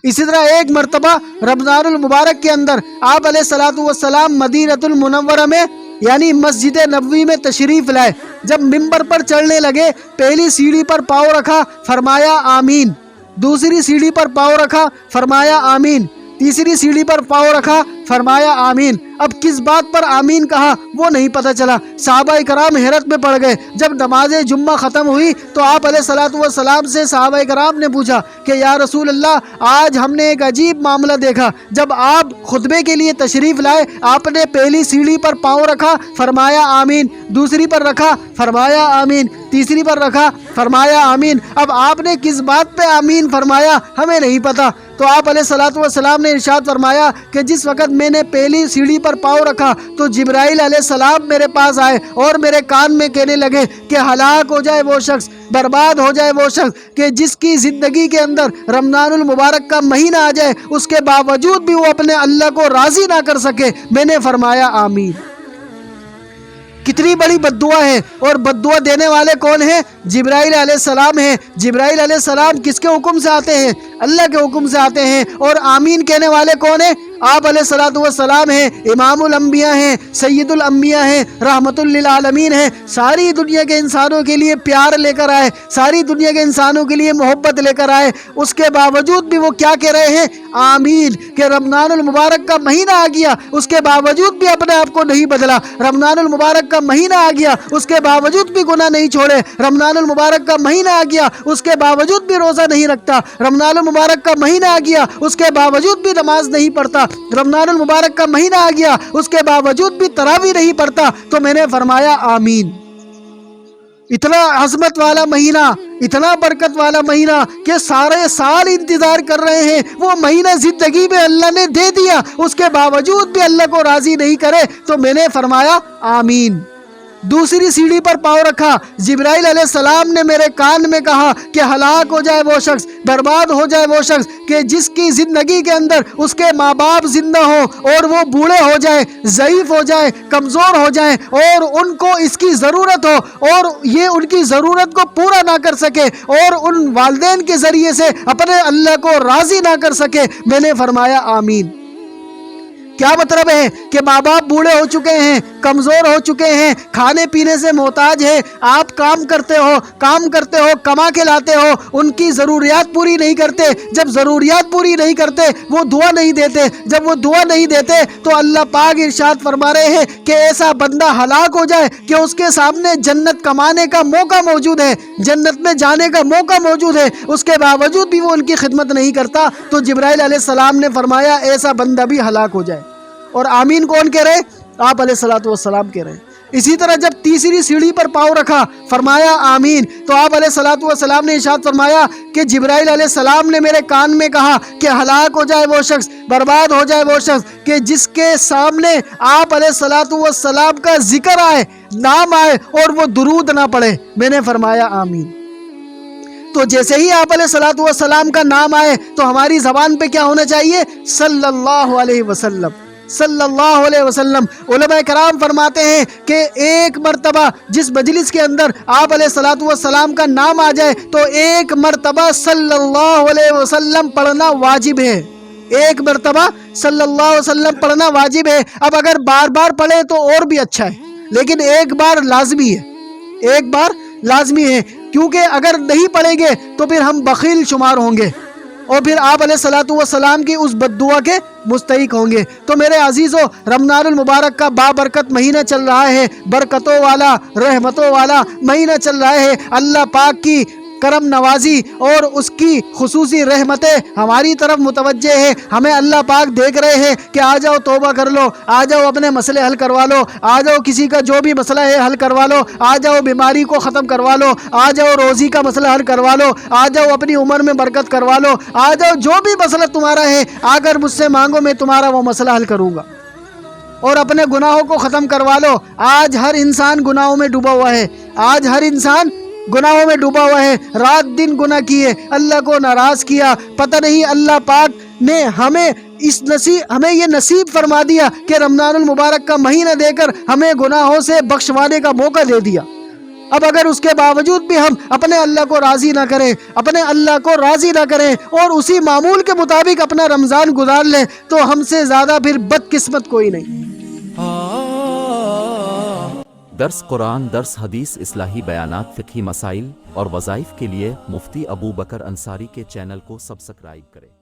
اسی طرح ایک مرتبہ رمضان المبارک کے اندر آپ علیہ الصلوۃ والسلام مدینۃ المنورہ میں یعنی مسجد نبوی میں تشریف لائے۔ جب ممبر پر چڑھنے لگے، پہلی سیڑھی پر پاؤں رکھا، فرمایا آمین، دوسری سیڑھی پر پاؤں رکھا، فرمایا آمین، تیسری سیڑھی پر پاؤں رکھا، فرمایا آمین۔ اب کس بات پر آمین کہا وہ نہیں پتہ چلا۔ صحابہ کرام حیرت میں پڑ گئے۔ جب نماز جمعہ ختم ہوئی تو آپ علیہ الصلوۃ والسلام سے صحابہ کرام نے پوچھا کہ یا رسول اللہ، آج ہم نے ایک عجیب معاملہ دیکھا۔ جب آپ خطبے کے لیے تشریف لائے، آپ نے پہلی سیڑھی پر پاؤں رکھا، فرمایا آمین، دوسری پر رکھا، فرمایا آمین، تیسری پر رکھا، فرمایا آمین۔ اب آپ نے کس بات پہ آمین فرمایا ہمیں نہیں پتہ۔ تو آپ علیہ الصلوۃ والسلام نے ارشاد فرمایا کہ جس وقت میں نے پہلی سیڑھی پر پاؤں رکھا تو جبرائیل علیہ السلام میرے پاس آئے اور میرے کان میں کہنے لگے کہ ہلاک ہو جائے وہ شخص، برباد ہو جائے وہ شخص کہ جس کی زندگی کے اندر رمضان المبارک کا مہینہ آ جائے، اس کے باوجود بھی وہ اپنے اللہ کو راضی نہ کر سکے۔ میں نے فرمایا آمین۔ کتنی بڑی بد دعا ہے، اور بد دعا دینے والے کون ہیں؟ جبرائیل علیہ السلام ہیں۔ جبرائیل علیہ السلام کس کے حکم سے آتے ہیں؟ اللہ کے حکم سے آتے ہیں۔ اور آمین کہنے والے کون ہیں؟ آپ علیہ الصلوۃ والسلام ہیں، امام الانبیاء ہیں، سید الانبیاء ہیں، رحمت للعالمین ہیں۔ ساری دنیا کے انسانوں کے لیے پیار لے کر آئے، ساری دنیا کے انسانوں کے لیے محبت لے کر آئے۔ اس کے باوجود بھی وہ کیا کہہ رہے ہیں؟ آمین۔ کہ رمضان المبارک کا مہینہ آ گیا، اس کے باوجود بھی اپنے آپ کو نہیں بدلا۔ رمضان المبارک کا مہینہ آ گیا، اس کے باوجود بھی گناہ نہیں چھوڑے۔ رمضان المبارک کا مہینہ آ گیا، اس کے باوجود بھی روزہ نہیں رکھتا۔ رمضان المبارک کا مہینہ آ گیا، اس کے باوجود بھی نماز نہیں پڑھتا۔ رمضان المبارک کا مہینہ آ گیا، اس کے باوجود بھی تراویح نہیں پڑھتا۔ تو میں نے فرمایا آمین۔ اتنا عظمت والا مہینہ، اتنا برکت والا مہینہ کہ سارے سال انتظار کر رہے ہیں، وہ مہینہ زندگی میں اللہ نے دے دیا، اس کے باوجود بھی اللہ کو راضی نہیں کرے۔ تو میں نے فرمایا آمین۔ دوسری سیڑھی پر پاؤں رکھا، جبرائیل علیہ السلام نے میرے کان میں کہا کہ ہلاک ہو جائے وہ شخص، برباد ہو جائے وہ شخص کہ جس کی زندگی کے اندر اس کے ماں باپ زندہ ہوں اور وہ بوڑھے ہو جائیں، ضعیف ہو جائیں، کمزور ہو جائیں، اور ان کو اس کی ضرورت ہو اور یہ ان کی ضرورت کو پورا نہ کر سکے اور ان والدین کے ذریعے سے اپنے اللہ کو راضی نہ کر سکے۔ میں نے فرمایا آمین۔ کیا مطلب ہے کہ ماں باپ بوڑھے ہو چکے ہیں، کمزور ہو چکے ہیں، کھانے پینے سے محتاج ہیں، آپ کام کرتے ہو، کما کے لاتے ہو، ان کی ضروریات پوری نہیں کرتے۔ جب ضروریات پوری نہیں کرتے وہ دعا نہیں دیتے، جب وہ دعا نہیں دیتے تو اللہ پاک ارشاد فرما رہے ہیں کہ ایسا بندہ ہلاک ہو جائے کہ اس کے سامنے جنت کمانے کا موقع موجود ہے، جنت میں جانے کا موقع موجود ہے، اس کے باوجود بھی وہ ان کی خدمت نہیں کرتا۔ تو جبرائیل علیہ السلام نے فرمایا ایسا بندہ بھی ہلاک ہو جائے۔ اور آمین کون کہہ رہے؟ آپ علیہ الصلوۃ والسلام کہہ رہے ہیں۔ اسی طرح جب تیسری سیڑھی پر پاؤں رکھا، فرمایا آمین، تو آپ علیہ الصلوۃ والسلام نے ارشاد فرمایا کہ جبرائیل علیہ السلام نے میرے کان میں کہا کہ ہلاک ہو جائے وہ شخص، برباد ہو جائے وہ شخص کہ جس کے سامنے آپ علیہ الصلوۃ والسلام کا ذکر آئے، نام آئے اور وہ درود نہ پڑھے۔ میں نے فرمایا آمین۔ تو جیسے ہی آپ علیہ الصلوۃ والسلام کا نام آئے تو ہماری زبان پہ کیا ہونا چاہیے؟ صلی اللہ علیہ وسلم، صلی اللہ علیہ وسلم۔ علماء کرام فرماتے ہیں کہ ایک مرتبہ جس مجلس کے اندر آپ علیہ الصلوۃ والسلام کا نام آ جائے تو ایک مرتبہ صلی اللہ علیہ وسلم پڑھنا واجب ہے، ایک مرتبہ صلی اللہ علیہ وسلم پڑھنا واجب ہے۔ اب اگر بار بار پڑھے تو اور بھی اچھا ہے، لیکن ایک بار لازمی ہے، ایک بار لازمی ہے، کیونکہ اگر نہیں پڑھیں گے تو پھر ہم بخیل شمار ہوں گے اور پھر آپ علیہ الصلوۃ والسلام کی اس بد دعا کے مستحق ہوں گے۔ تو میرے عزیزو، رمضان المبارک کا بابرکت مہینہ چل رہا ہے، برکتوں والا، رحمتوں والا مہینہ چل رہا ہے۔ اللہ پاک کی کرم نوازی اور اس کی خصوصی رحمتیں ہماری طرف متوجہ ہے۔ ہمیں اللہ پاک دیکھ رہے ہیں کہ آ جاؤ توبہ کر لو، آ جاؤ اپنے مسئلے حل کروا لو، آ جاؤ کسی کا جو بھی مسئلہ ہے حل کروا لو، آ جاؤ بیماری کو ختم کروا لو، آ جاؤ روزی کا مسئلہ حل کروا لو، آ جاؤ اپنی عمر میں برکت کروا لو، آ جاؤ جو بھی مسئلہ تمہارا ہے آ کر مجھ سے مانگو، میں تمہارا وہ مسئلہ حل کروں گا، اور اپنے گناہوں کو ختم کروا لو۔ آج ہر انسان گناہوں میں ڈوبا ہوا ہے، آج ہر انسان گناہوں میں ڈوبا ہوا ہے، رات دن گناہ کیے، اللہ کو ناراض کیا۔ پتہ نہیں اللہ پاک نے ہمیں یہ نصیب فرما دیا کہ رمضان المبارک کا مہینہ دے کر ہمیں گناہوں سے بخشوانے کا موقع دے دیا۔ اب اگر اس کے باوجود بھی ہم اپنے اللہ کو راضی نہ کریں، اپنے اللہ کو راضی نہ کریں اور اسی معمول کے مطابق اپنا رمضان گزار لیں تو ہم سے زیادہ پھر بدقسمت کوئی نہیں۔ درس قرآن، درس حدیث، اصلاحی بیانات، فقہی مسائل اور وظائف کے لیے مفتی ابو بکر انصاری کے چینل کو سبسکرائب کریں۔